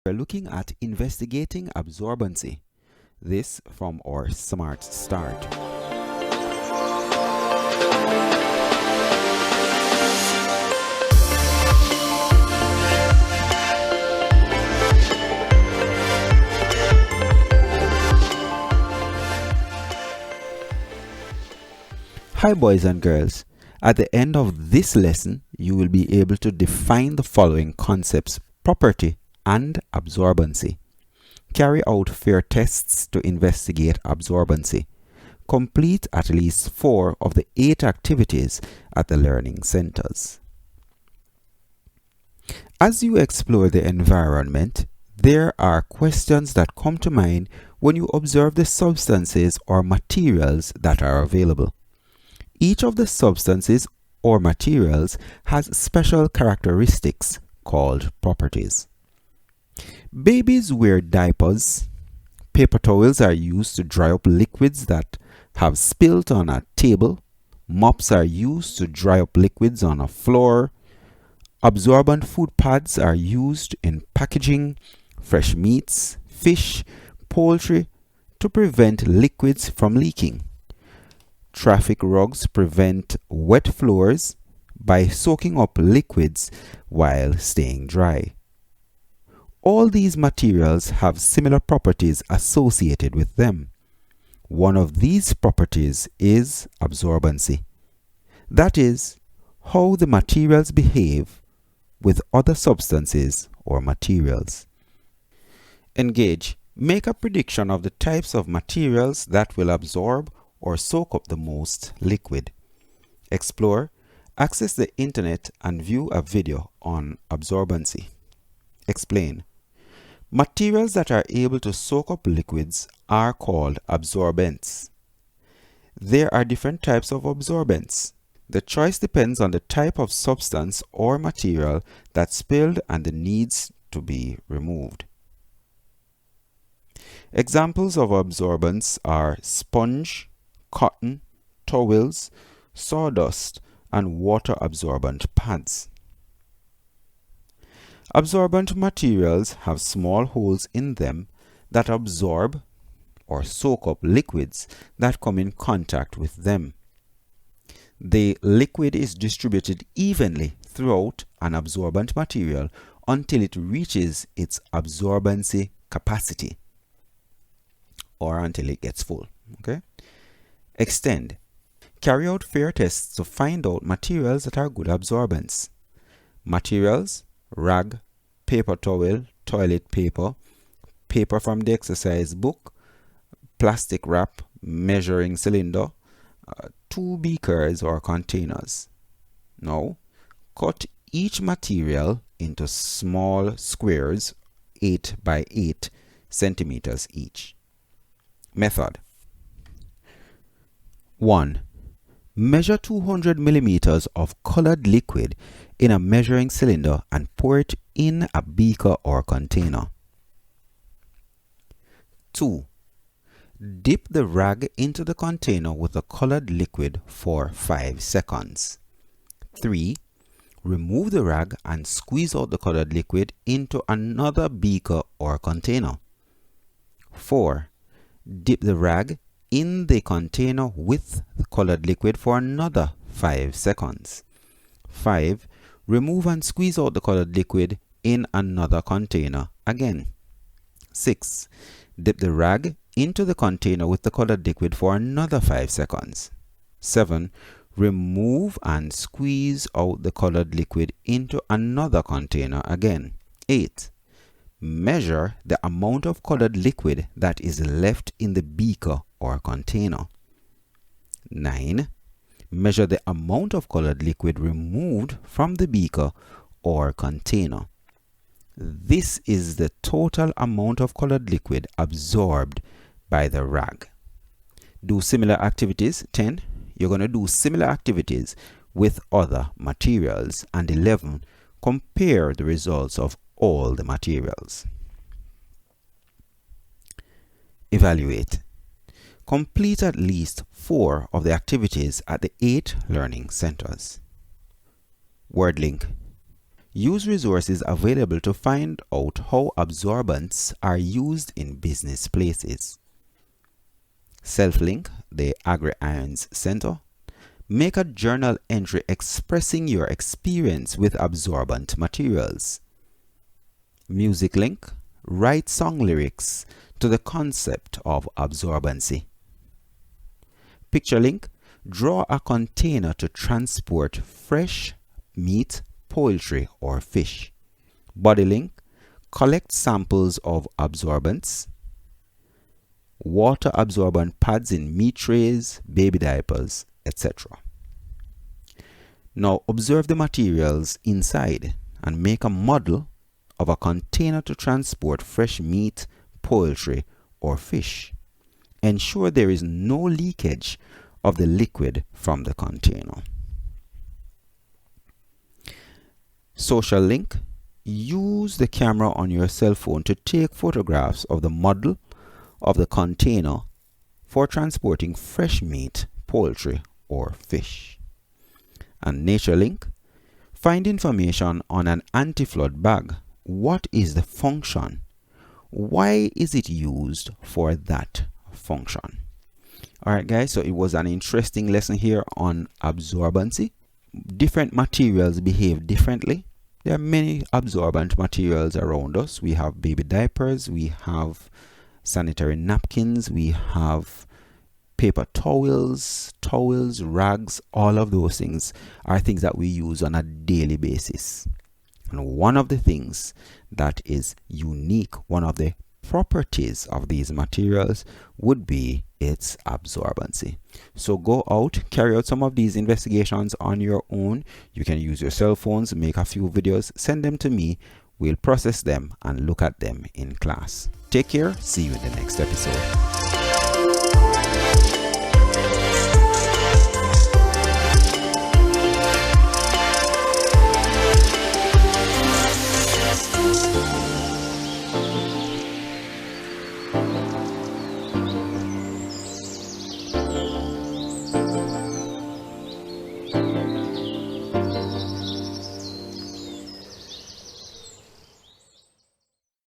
We're looking at investigating absorbency. This from our Smart Start. Hi boys and girls. At the end of this lesson, you will be able to define the following concepts: property and absorbency. Carry out fair tests to investigate absorbency. Complete at least 4 of the 8 activities at the learning centers. As you explore the environment, there are questions that come to mind when you observe the substances or materials that are available. Each of the substances or materials has special characteristics called properties. Babies wear diapers. Paper towels are used to dry up liquids that have spilled on a table. Mops are used to dry up liquids on a floor. Absorbent food pads are used in packaging fresh meats, fish, poultry to prevent liquids from leaking. Traffic rugs prevent wet floors by soaking up liquids while staying dry. All these materials have similar properties associated with them. One of these properties is absorbency. That is, how the materials behave with other substances or materials. Engage. Make a prediction of the types of materials that will absorb or soak up the most liquid. Explore. Access the internet and view a video on absorbency. Explain. Materials that are able to soak up liquids are called absorbents. There are different types of absorbents. The choice depends on the type of substance or material that spilled and the needs to be removed. Examples of absorbents are sponge, cotton, towels, sawdust, and water-absorbent pads. Absorbent materials have small holes in them that absorb or soak up liquids that come in contact with them. The liquid is distributed evenly throughout an absorbent material until it reaches its absorbency capacity or until it gets full. Okay? Extend. Carry out fair tests to find out materials that are good absorbents. Materials: rag, paper towel, toilet paper, paper from the exercise book, plastic wrap, measuring cylinder, 2 beakers or containers. Now, cut each material into small squares 8 by 8 centimeters each. Method: 1. Measure 200 millimeters of colored liquid in a measuring cylinder and pour it in a beaker or container. 2. Dip the rag into the container with the colored liquid for 5 seconds. 3. Remove the rag and squeeze out the colored liquid into another beaker or container. 4. Dip the rag in the container with the colored liquid for another 5 seconds. 5. Remove and squeeze out the colored liquid in another container again. 6. Dip the rag into the container with the colored liquid for another 5 seconds. 7. Remove and squeeze out the colored liquid into another container again. 8. Measure the amount of colored liquid that is left in the beaker or container. 9. Measure the amount of colored liquid removed from the beaker or container. This is the total amount of colored liquid absorbed by the rag. Do similar activities. 10. You're going to do similar activities with other materials. And 11. Compare the results of all the materials. Evaluate. Complete at least 4 of the activities at the 8 learning centers. Word link. Use resources available to find out how absorbents are used in business places. Self-link the Agri-Ions Center. Make a journal entry expressing your experience with absorbent materials. Music link. Write song lyrics to the concept of absorbency. Picture link. Draw a container to transport fresh meat, poultry, or fish. Body link. Collect samples of absorbents. Water absorbent pads in meat trays, baby diapers, etc. Now observe the materials inside and make a model of a container to transport fresh meat, poultry, or fish. Ensure there is no leakage of the liquid from the container. Social link. Use the camera on your cell phone to take photographs of the model of the container for transporting fresh meat, poultry, or fish. And nature link. Find information on an anti-flood bag. What is the function? Why is it used for that function? Alright guys, so it was an interesting lesson here on absorbency. Different materials behave differently. There are many absorbent materials around us. We have baby diapers, we have sanitary napkins, we have paper towels, rags. All of those things are things that we use on a daily basis. And one of the things that is unique, one of the properties of these materials would be its absorbency. So go out, carry out some of these investigations on your own. You can use your cell phones, make a few videos, send them to me. We'll process them and look at them in class. Take care. See you in the next episode.